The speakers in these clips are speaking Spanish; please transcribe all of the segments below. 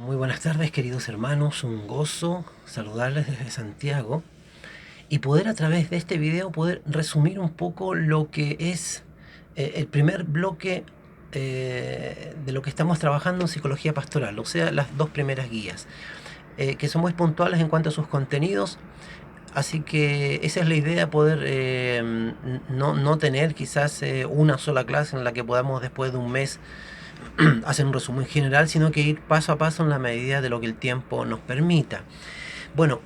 Muy buenas tardes, queridos hermanos, un gozo saludarles desde Santiago y poder a través de este video poder resumir un poco lo que es el primer bloque de lo que estamos trabajando en psicología pastoral, o sea, las dos primeras guías, que son muy puntuales en cuanto a sus contenidos. Así que esa es la idea, poder no tener quizás una sola clase en la que podamos después de un mes hacer un resumen general, sino que ir paso a paso en la medida de lo que el tiempo nos permita. Bueno,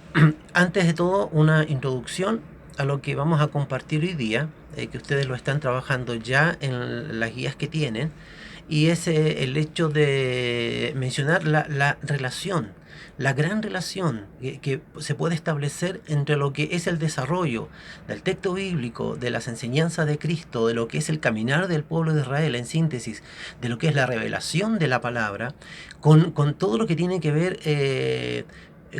antes de todo, una introducción a lo que vamos a compartir hoy día, que ustedes lo están trabajando ya en las guías que tienen, y es el hecho de mencionar la relación, la gran relación que se puede establecer entre lo que es el desarrollo del texto bíblico, de las enseñanzas de Cristo, de lo que es el caminar del pueblo de Israel en síntesis, de lo que es la revelación de la palabra, con todo lo que tiene que ver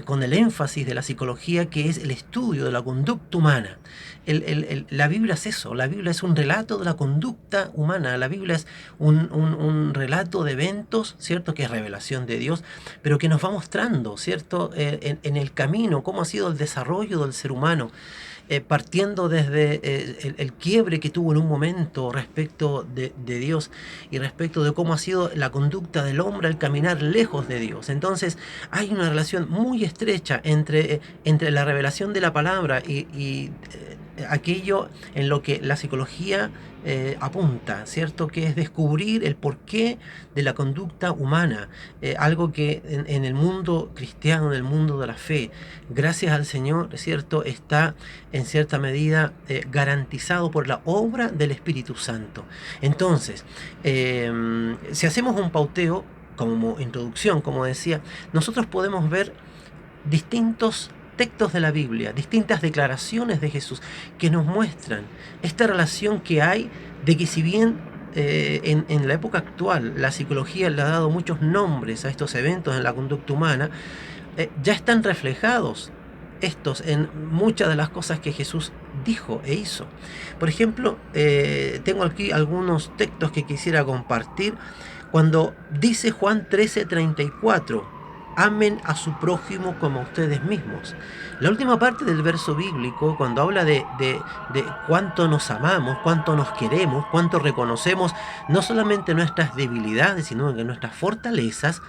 con el énfasis de la psicología, que es el estudio de la conducta humana. La Biblia es eso, la Biblia es un relato de la conducta humana, la Biblia es un relato de eventos, ¿cierto? Que es revelación de Dios, pero que nos va mostrando, ¿cierto? En el camino, cómo ha sido el desarrollo del ser humano. Partiendo desde el quiebre que tuvo en un momento respecto de Dios y respecto de cómo ha sido la conducta del hombre al caminar lejos de Dios. Entonces hay una relación muy estrecha entre la revelación de la palabra y aquello en lo que la psicología apunta, ¿cierto? Que es descubrir el porqué de la conducta humana, algo que en el mundo cristiano, en el mundo de la fe, gracias al Señor, ¿cierto? Está en cierta medida garantizado por la obra del Espíritu Santo. Entonces, si hacemos un pauteo como introducción, como decía, nosotros podemos ver distintos textos de la Biblia, distintas declaraciones de Jesús que nos muestran esta relación que hay de que si bien en la época actual la psicología le ha dado muchos nombres a estos eventos en la conducta humana, ya están reflejados estos en muchas de las cosas que Jesús dijo e hizo. Por ejemplo, tengo aquí algunos textos que quisiera compartir. Cuando dice Juan 13:34, amen a su prójimo como a ustedes mismos. La última parte del verso bíblico, cuando habla de cuánto nos amamos, cuánto nos queremos, cuánto reconocemos no solamente nuestras debilidades, sino que nuestras fortalezas,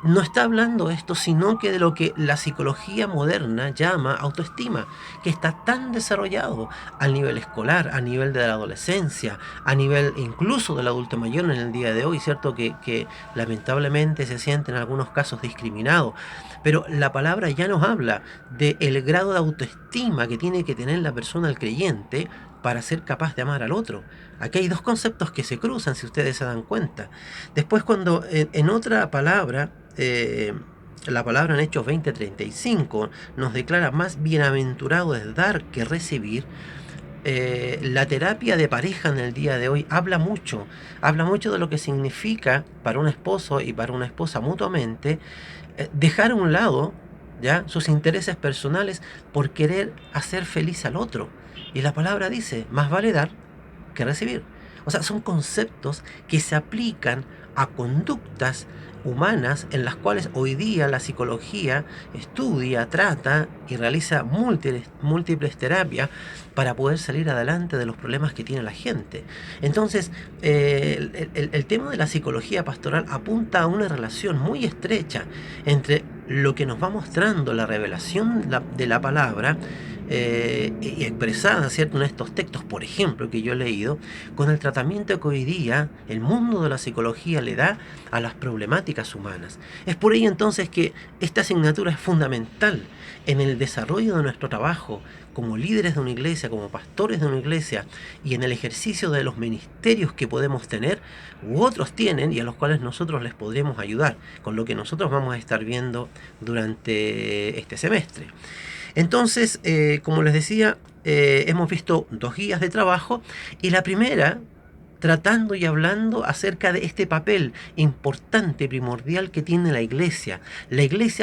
no está hablando esto, sino que de lo que la psicología moderna llama autoestima, que está tan desarrollado al nivel escolar, a nivel de la adolescencia, a nivel incluso del adulto mayor en el día de hoy, ¿cierto? Que lamentablemente se siente en algunos casos discriminado. Pero la palabra ya nos habla del grado de autoestima que tiene que tener la persona, el creyente, para ser capaz de amar al otro. Aquí hay dos conceptos que se cruzan, si ustedes se dan cuenta. Después, cuando en otra palabra, la palabra en Hechos 20:35 nos declara más bienaventurado es dar que recibir. La terapia de pareja en el día de hoy habla mucho de lo que significa para un esposo y para una esposa mutuamente dejar a un lado ya sus intereses personales por querer hacer feliz al otro. Y la palabra dice, más vale dar que recibir. O sea, son conceptos que se aplican a conductas humanas en las cuales hoy día la psicología estudia, trata y realiza múltiples terapias para poder salir adelante de los problemas que tiene la gente. Entonces, el tema de la psicología pastoral apunta a una relación muy estrecha entre lo que nos va mostrando la revelación de la palabra y expresada, ¿cierto?, en estos textos, por ejemplo, que yo he leído, con el tratamiento que hoy día el mundo de la psicología le da a las problemáticas humanas. Es por ello entonces que esta asignatura es fundamental en el desarrollo de nuestro trabajo como líderes de una iglesia, como pastores de una iglesia, y en el ejercicio de los ministerios que podemos tener u otros tienen y a los cuales nosotros les podremos ayudar, con lo que nosotros vamos a estar viendo durante este semestre. Entonces, como les decía, hemos visto dos guías de trabajo y la primera tratando y hablando acerca de este papel importante, primordial que tiene la iglesia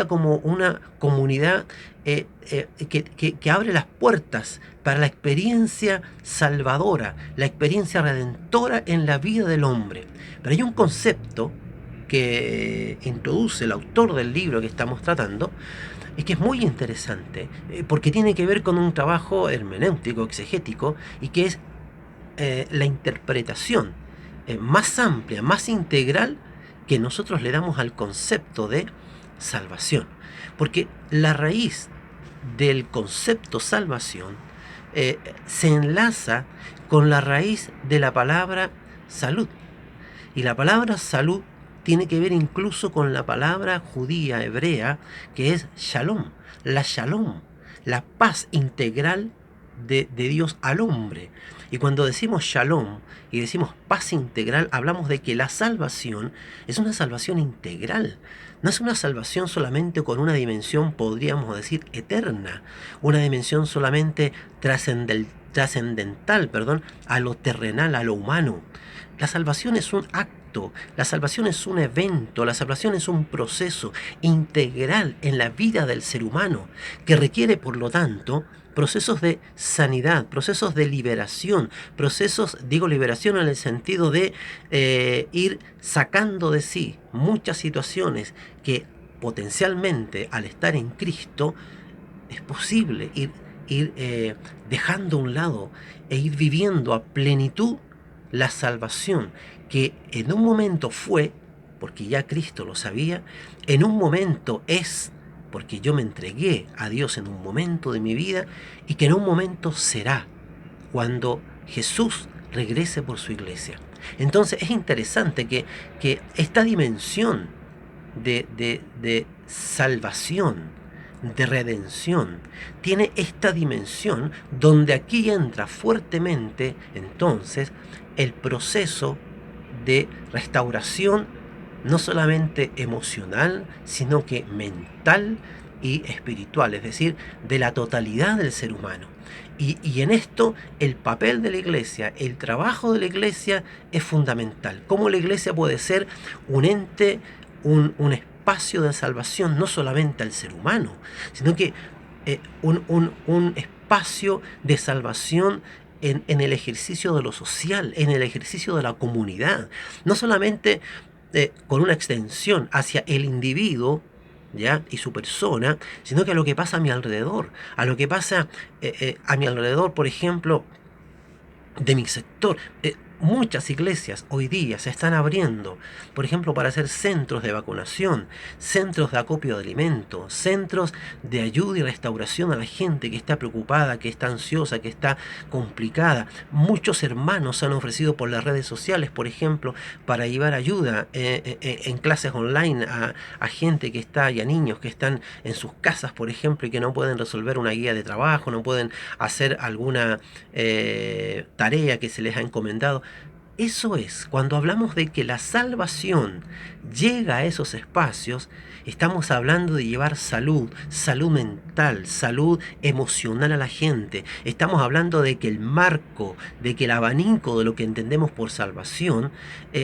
como una comunidad que abre las puertas para la experiencia salvadora, la experiencia redentora en la vida del hombre. Pero hay un concepto que introduce el autor del libro que estamos tratando es que es muy interesante, porque tiene que ver con un trabajo hermenéutico, exegético, y que es la interpretación más amplia, más integral que nosotros le damos al concepto de salvación. Porque la raíz del concepto salvación se enlaza con la raíz de la palabra salud. Y la palabra salud tiene que ver incluso con la palabra judía, hebrea, que es shalom, la paz integral de Dios al hombre. Y cuando decimos shalom y decimos paz integral, hablamos de que la salvación es una salvación integral. No es una salvación solamente con una dimensión, podríamos decir, eterna, una dimensión solamente trascendental, a lo terrenal, a lo humano. La salvación es un acto, la salvación es un evento, la salvación es un proceso integral en la vida del ser humano, que requiere, por lo tanto, procesos de sanidad, procesos de liberación, procesos, digo liberación en el sentido de ir sacando de sí muchas situaciones que potencialmente al estar en Cristo es posible ir dejando a un lado e ir viviendo a plenitud la salvación que en un momento fue, porque ya Cristo lo sabía, en un momento es, porque yo me entregué a Dios en un momento de mi vida, y que en un momento será, cuando Jesús regrese por su iglesia. Entonces es interesante que esta dimensión de salvación, de redención, tiene esta dimensión donde aquí entra fuertemente entonces el proceso de restauración, no solamente emocional, sino que mental y espiritual, es decir, de la totalidad del ser humano. Y en esto el papel de la iglesia, el trabajo de la iglesia es fundamental. ¿Cómo la iglesia puede ser un ente, un espacio de salvación no solamente al ser humano, sino que un espacio de salvación en el ejercicio de lo social, en el ejercicio de la comunidad, no solamente con una extensión hacia el individuo, ¿ya? Y su persona, sino que a lo que pasa a mi alrededor, a lo que pasa a mi alrededor, por ejemplo, de mi sector. Muchas iglesias hoy día se están abriendo, por ejemplo, para hacer centros de vacunación, centros de acopio de alimentos, centros de ayuda y restauración a la gente que está preocupada, que está ansiosa, que está complicada. Muchos hermanos han ofrecido por las redes sociales, por ejemplo, para llevar ayuda en clases online a gente que está, y a niños que están en sus casas, por ejemplo, y que no pueden resolver una guía de trabajo, no pueden hacer alguna tarea que se les ha encomendado. Eso es, cuando hablamos de que la salvación llega a esos espacios, estamos hablando de llevar salud, salud mental, salud emocional a la gente. Estamos hablando de que el marco, de que el abanico de lo que entendemos por salvación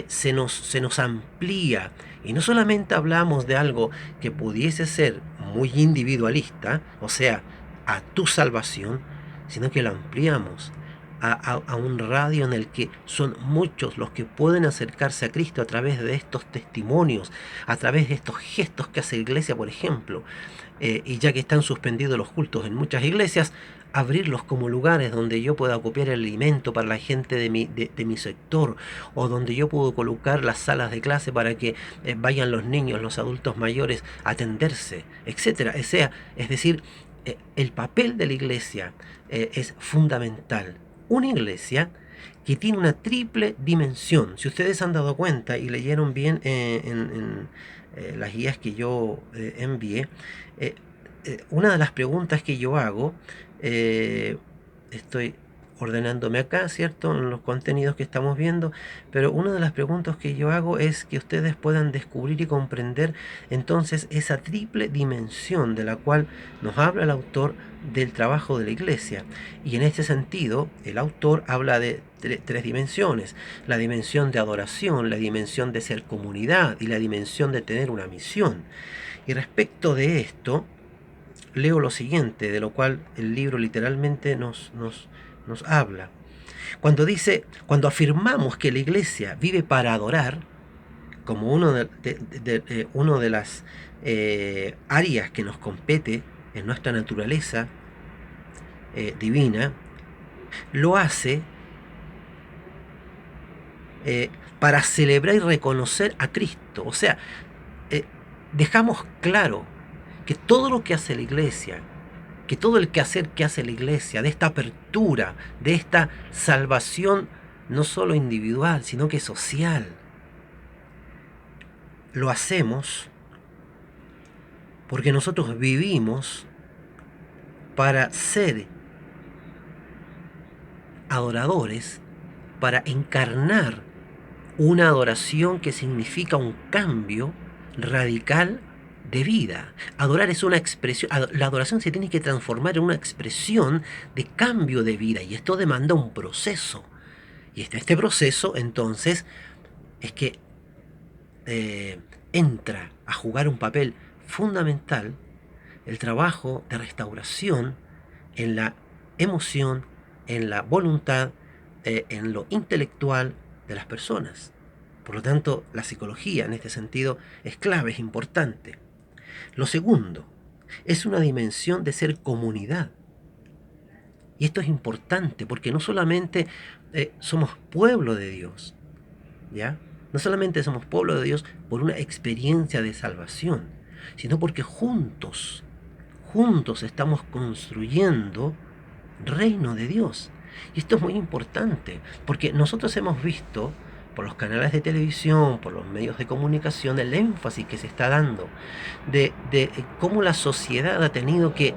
se nos amplía. Y no solamente hablamos de algo que pudiese ser muy individualista, o sea, a tu salvación, sino que lo ampliamos a un radio en el que son muchos los que pueden acercarse a Cristo a través de estos testimonios, a través de estos gestos que hace la iglesia, por ejemplo, y ya que están suspendidos los cultos en muchas iglesias, abrirlos como lugares donde yo pueda acopiar el alimento para la gente de mi sector, o donde yo puedo colocar las salas de clase para que vayan los niños, los adultos mayores a atenderse, etcétera. Es decir, el papel de la iglesia es fundamental. Una iglesia que tiene una triple dimensión. Si ustedes han dado cuenta y leyeron bien en las guías que yo envié, una de las preguntas que yo hago, estoy ordenándome acá, ¿cierto?, en los contenidos que estamos viendo, pero una de las preguntas que yo hago es que ustedes puedan descubrir y comprender entonces esa triple dimensión de la cual nos habla el autor del trabajo de la iglesia. Y en este sentido, el autor habla de tres dimensiones: la dimensión de adoración, la dimensión de ser comunidad y la dimensión de tener una misión. Y respecto de esto, leo lo siguiente, de lo cual el libro literalmente nos habla. Cuando afirmamos que la iglesia vive para adorar, como uno de las áreas que nos compete en nuestra naturaleza divina, lo hace para celebrar y reconocer a Cristo. O sea, eh, dejamos claro que todo lo que hace la iglesia, que todo el quehacer que hace la iglesia, de esta apertura, de esta salvación, no solo individual, sino que social, lo hacemos porque nosotros vivimos para ser adoradores, para encarnar una adoración que significa un cambio radical de vida. Adorar es una expresión, la adoración se tiene que transformar en una expresión de cambio de vida, y esto demanda un proceso. Y este proceso entonces es que entra a jugar un papel fundamental el trabajo de restauración en la emoción, en la voluntad, en lo intelectual de las personas. Por lo tanto, la psicología en este sentido es clave, es importante. Lo segundo, es una dimensión de ser comunidad. Y esto es importante porque no solamente somos pueblo de Dios, ¿ya? No solamente somos pueblo de Dios por una experiencia de salvación, sino porque juntos estamos construyendo reino de Dios. Y esto es muy importante, porque nosotros hemos visto por los canales de televisión, por los medios de comunicación, el énfasis que se está dando de cómo la sociedad ha tenido que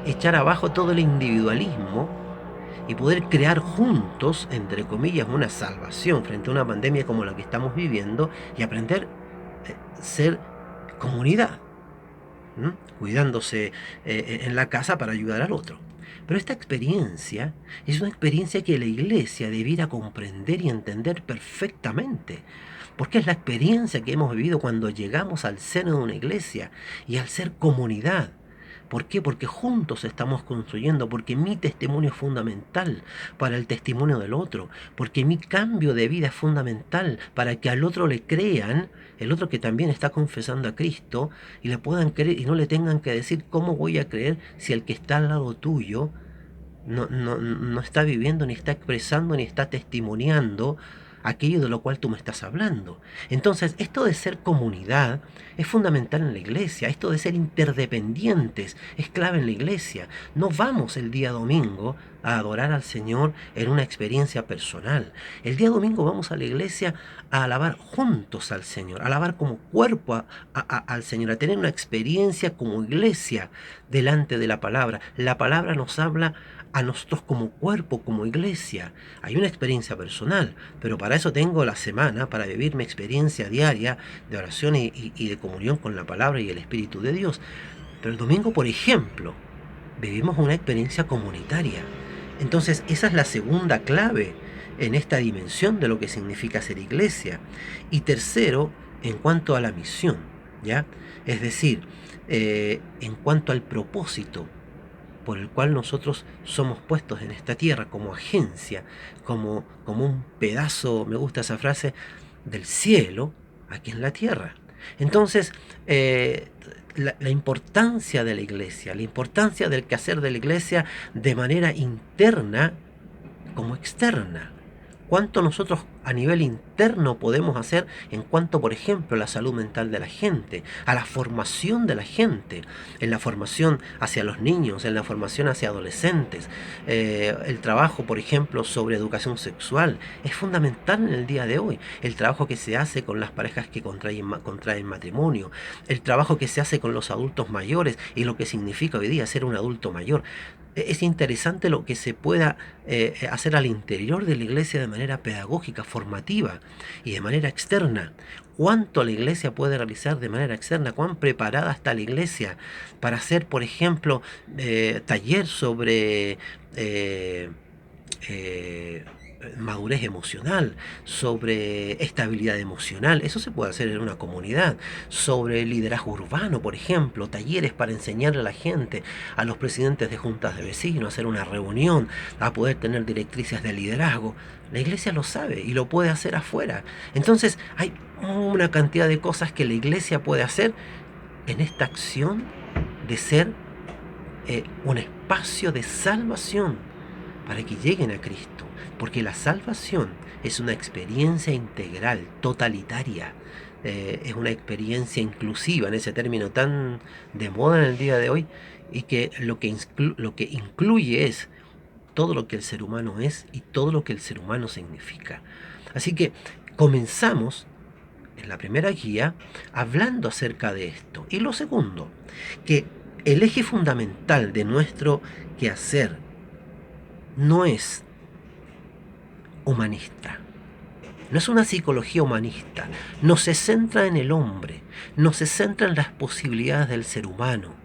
echar abajo todo el individualismo y poder crear juntos, entre comillas, una salvación frente a una pandemia como la que estamos viviendo, y aprender a ser comunidad, cuidándose en la casa para ayudar al otro. Pero esta experiencia es una experiencia que la iglesia debiera comprender y entender perfectamente, porque es la experiencia que hemos vivido cuando llegamos al seno de una iglesia y al ser comunidad. ¿Por qué? Porque juntos estamos construyendo, porque mi testimonio es fundamental para el testimonio del otro, porque mi cambio de vida es fundamental para que al otro le crean, el otro que también está confesando a Cristo, y le puedan creer y no le tengan que decir cómo voy a creer si el que está al lado tuyo no está viviendo, ni está expresando, ni está testimoniando aquello de lo cual tú me estás hablando. Entonces, esto de ser comunidad es fundamental en la iglesia. Esto de ser interdependientes es clave en la iglesia. No vamos el día domingo a adorar al Señor en una experiencia personal. El día domingo vamos a la iglesia a alabar juntos al Señor, a alabar como cuerpo al Señor, a tener una experiencia como iglesia delante de la palabra. La palabra nos habla a nosotros como cuerpo, como iglesia. Hay una experiencia personal, pero para eso tengo la semana, para vivir mi experiencia diaria de oración y de comunión con la palabra y el Espíritu de Dios. Pero el domingo, por ejemplo, vivimos una experiencia comunitaria. Entonces, esa es la segunda clave en esta dimensión de lo que significa ser iglesia. Y tercero, en cuanto a la misión, ¿ya? Es decir, en cuanto al propósito por el cual nosotros somos puestos en esta tierra como agencia, como un pedazo, me gusta esa frase, del cielo aquí en la tierra. Entonces, la importancia de la iglesia, la importancia del quehacer de la iglesia de manera interna como externa. Cuánto nosotros a nivel interno podemos hacer en cuanto, por ejemplo, a la salud mental de la gente, a la formación de la gente, en la formación hacia los niños, en la formación hacia adolescentes. El trabajo, por ejemplo, sobre educación sexual es fundamental en el día de hoy. El trabajo que se hace con las parejas que contraen matrimonio, el trabajo que se hace con los adultos mayores y lo que significa hoy día ser un adulto mayor. Es interesante lo que se pueda hacer al interior de la iglesia de manera pedagógica, formativa y de manera externa. ¿Cuánto la iglesia puede realizar de manera externa? ¿Cuán preparada está la iglesia para hacer, por ejemplo, taller sobre madurez emocional, sobre estabilidad emocional? Eso se puede hacer en una comunidad. Sobre liderazgo urbano, por ejemplo, talleres para enseñarle a la gente, a los presidentes de juntas de vecinos, a hacer una reunión, a poder tener directrices de liderazgo. La iglesia lo sabe y lo puede hacer afuera. Entonces hay una cantidad de cosas que la iglesia puede hacer en esta acción de ser un espacio de salvación para que lleguen a Cristo, porque la salvación es una experiencia integral, totalitaria, es una experiencia inclusiva, en ese término tan de moda en el día de hoy, y que lo que incluye es todo lo que el ser humano es y todo lo que el ser humano significa. Así que comenzamos en la primera guía hablando acerca de esto. Y lo segundo, que el eje fundamental de nuestro quehacer no es humanista, no es una psicología humanista, no se centra en el hombre, no se centra en las posibilidades del ser humano.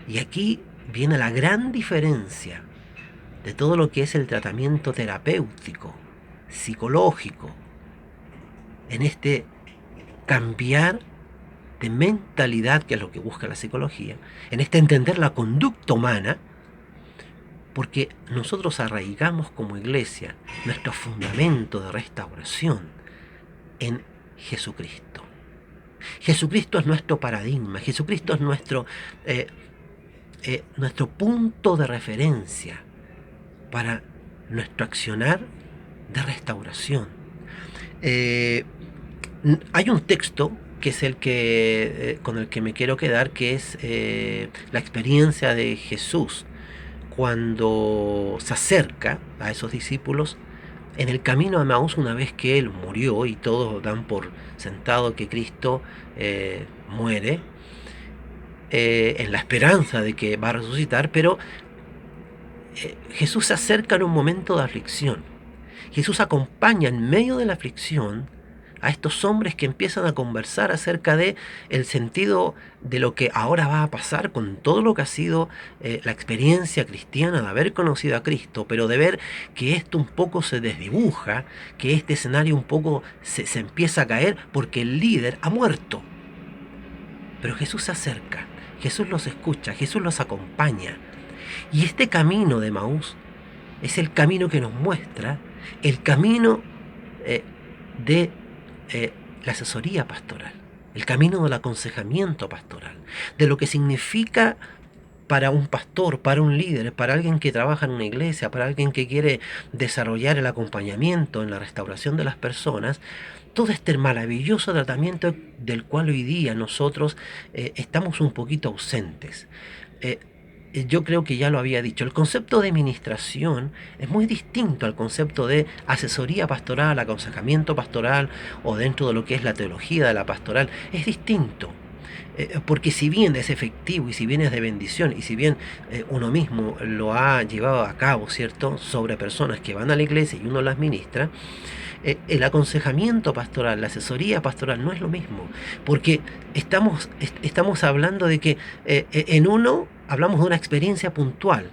Y aquí viene la gran diferencia de todo lo que es el tratamiento terapéutico, psicológico, en este cambiar de mentalidad, que es lo que busca la psicología, en este entender la conducta humana, porque nosotros arraigamos como iglesia nuestro fundamento de restauración en Jesucristo. Jesucristo es nuestro paradigma, Jesucristo es nuestro punto de referencia para nuestro accionar de restauración. Hay un texto que es el que con el que me quiero quedar, que es la experiencia de Jesús cuando se acerca a esos discípulos en el camino a Emaús, una vez que él murió y todos dan por sentado que Cristo muere, en la esperanza de que va a resucitar, pero Jesús se acerca en un momento de aflicción. Jesús acompaña en medio de la aflicción a estos hombres que empiezan a conversar acerca de el sentido de lo que ahora va a pasar con todo lo que ha sido la experiencia cristiana de haber conocido a Cristo, pero de ver que esto un poco se desdibuja, que este escenario un poco se empieza a caer porque el líder ha muerto. Pero Jesús se acerca, Jesús los escucha, Jesús los acompaña. Y este camino de Emaús es el camino que nos muestra el camino de la asesoría pastoral, el camino del aconsejamiento pastoral, de lo que significa para un pastor, para un líder, para alguien que trabaja en una iglesia, para alguien que quiere desarrollar el acompañamiento en la restauración de las personas, todo este maravilloso tratamiento del cual hoy día nosotros estamos un poquito ausentes. Yo creo que ya lo había dicho, el concepto de ministración es muy distinto al concepto de asesoría pastoral, aconsejamiento pastoral o dentro de lo que es la teología de la pastoral, es distinto. Porque si bien es efectivo y si bien es de bendición y si bien uno mismo lo ha llevado a cabo, ¿cierto?, sobre personas que van a la iglesia y uno las ministra, el aconsejamiento pastoral, la asesoría pastoral no es lo mismo, porque estamos hablando de que en uno hablamos de una experiencia puntual,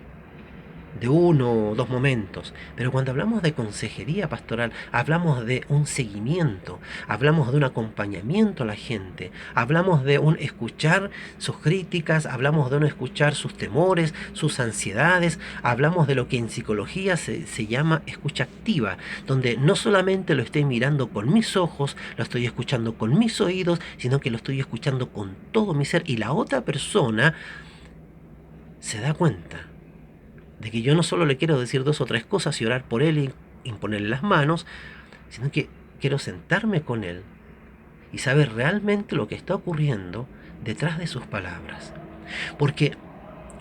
de uno o dos momentos, pero cuando hablamos de consejería pastoral, hablamos de un seguimiento, hablamos de un acompañamiento a la gente, hablamos de un escuchar sus críticas, hablamos de un escuchar sus temores, sus ansiedades, hablamos de lo que en psicología se llama escucha activa, donde no solamente lo estoy mirando con mis ojos, lo estoy escuchando con mis oídos, sino que lo estoy escuchando con todo mi ser y la otra persona se da cuenta de que yo no solo le quiero decir dos o tres cosas y orar por él y imponerle las manos, sino que quiero sentarme con él y saber realmente lo que está ocurriendo detrás de sus palabras. Porque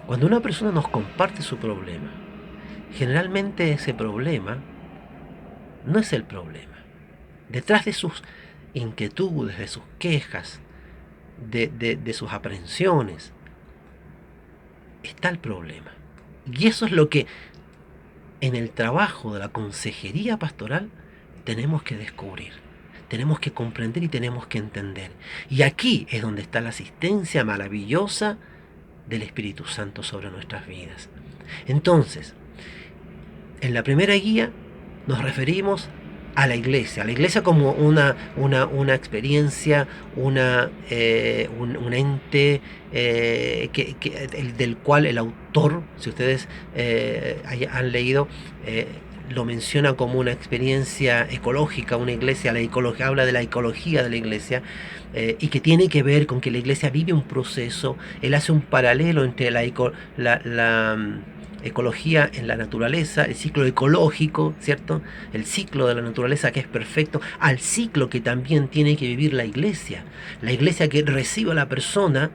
cuando una persona nos comparte su problema, generalmente ese problema no es el problema. Detrás de sus inquietudes, de sus quejas, de sus aprensiones, está el problema. Y eso es lo que en el trabajo de la consejería pastoral tenemos que descubrir, tenemos que comprender y tenemos que entender. Y aquí es donde está la asistencia maravillosa del Espíritu Santo sobre nuestras vidas. Entonces, en la primera guía nos referimos a la iglesia como una experiencia, un ente del cual el autor, si ustedes han leído, lo menciona como una experiencia ecológica, una iglesia, la ecología, habla de la ecología de la iglesia, y que tiene que ver con que la iglesia vive un proceso. Él hace un paralelo entre ecología en la naturaleza, el ciclo ecológico, ¿cierto? El ciclo de la naturaleza que es perfecto, al ciclo que también tiene que vivir la iglesia. La iglesia que recibe a la persona,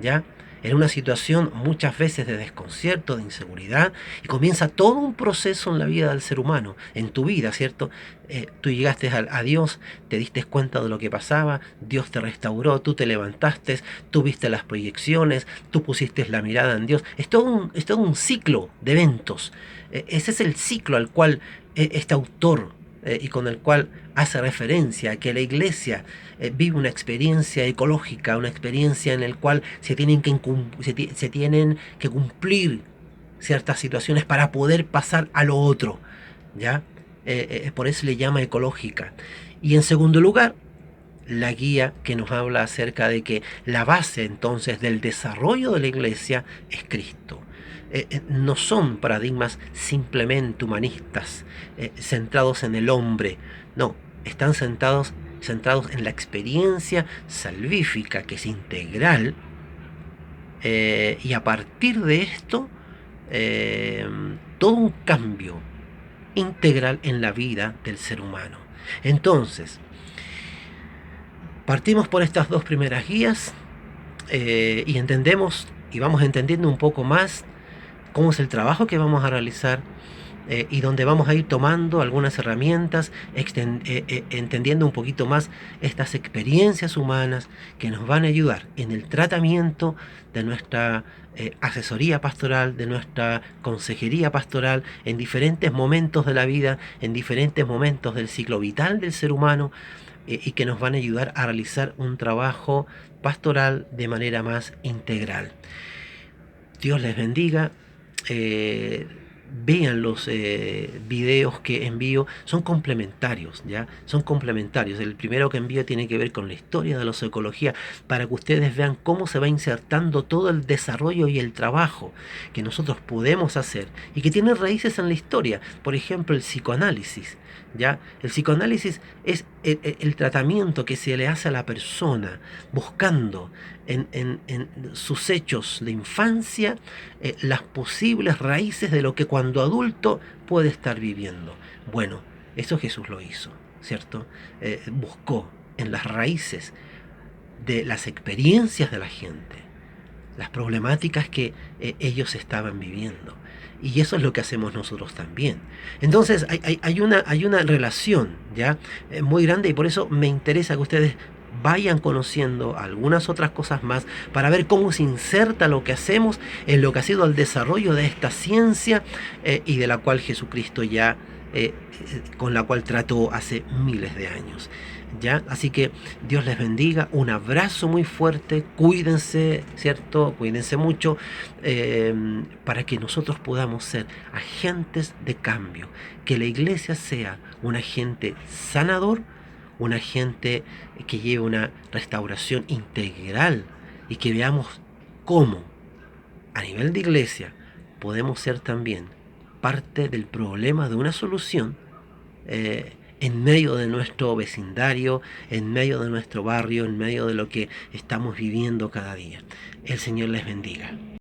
¿ya? En una situación muchas veces de desconcierto, de inseguridad, y comienza todo un proceso en la vida del ser humano, en tu vida, ¿cierto? Tú llegaste a Dios, te diste cuenta de lo que pasaba, Dios te restauró, tú te levantaste, tú viste las proyecciones, tú pusiste la mirada en Dios. Es todo un ciclo de eventos. Ese es el ciclo al cual este autor y con el cual hace referencia a que la iglesia vive una experiencia ecológica, una experiencia en la cual se tienen que cumplir ciertas situaciones para poder pasar a lo otro, ¿ya? Por eso le llama ecológica. Y en segundo lugar, la guía que nos habla acerca de que la base entonces del desarrollo de la iglesia es Cristo. No son paradigmas simplemente humanistas, centrados en el hombre, no, están centrados en la experiencia salvífica que es integral, y a partir de esto, eh, todo un cambio integral en la vida del ser humano. Entonces, partimos por estas dos primeras guías, y entendemos y vamos entendiendo un poco más cómo es el trabajo que vamos a realizar, y donde vamos a ir tomando algunas herramientas, entendiendo un poquito más estas experiencias humanas que nos van a ayudar en el tratamiento de nuestra asesoría pastoral, de nuestra consejería pastoral, en diferentes momentos de la vida, en diferentes momentos del ciclo vital del ser humano, y que nos van a ayudar a realizar un trabajo pastoral de manera más integral. Dios les bendiga. Vean los videos que envío, son complementarios, ¿ya? Son complementarios. El primero que envío tiene que ver con la historia de la psicología, para que ustedes vean cómo se va insertando todo el desarrollo y el trabajo que nosotros podemos hacer y que tiene raíces en la historia. Por ejemplo, el psicoanálisis, ¿ya? El psicoanálisis es el tratamiento que se le hace a la persona buscando en sus hechos de infancia las posibles raíces de lo que cuando adulto puede estar viviendo. Bueno, eso Jesús lo hizo, ¿cierto? Buscó en las raíces de las experiencias de la gente, las problemáticas que ellos estaban viviendo. Y eso es lo que hacemos nosotros también. Entonces hay una relación, ¿ya? Muy grande, y por eso me interesa que ustedes vayan conociendo algunas otras cosas más para ver cómo se inserta lo que hacemos en lo que ha sido el desarrollo de esta ciencia, y de la cual Jesucristo ya, con la cual trató hace miles de años. ¿Ya? Así que Dios les bendiga, un abrazo muy fuerte, cuídense, ¿cierto? Cuídense mucho, para que nosotros podamos ser agentes de cambio, que la iglesia sea un agente sanador, un agente que lleve una restauración integral, y que veamos cómo a nivel de iglesia podemos ser también parte del problema de una solución, en medio de nuestro vecindario, en medio de nuestro barrio, en medio de lo que estamos viviendo cada día. El Señor les bendiga.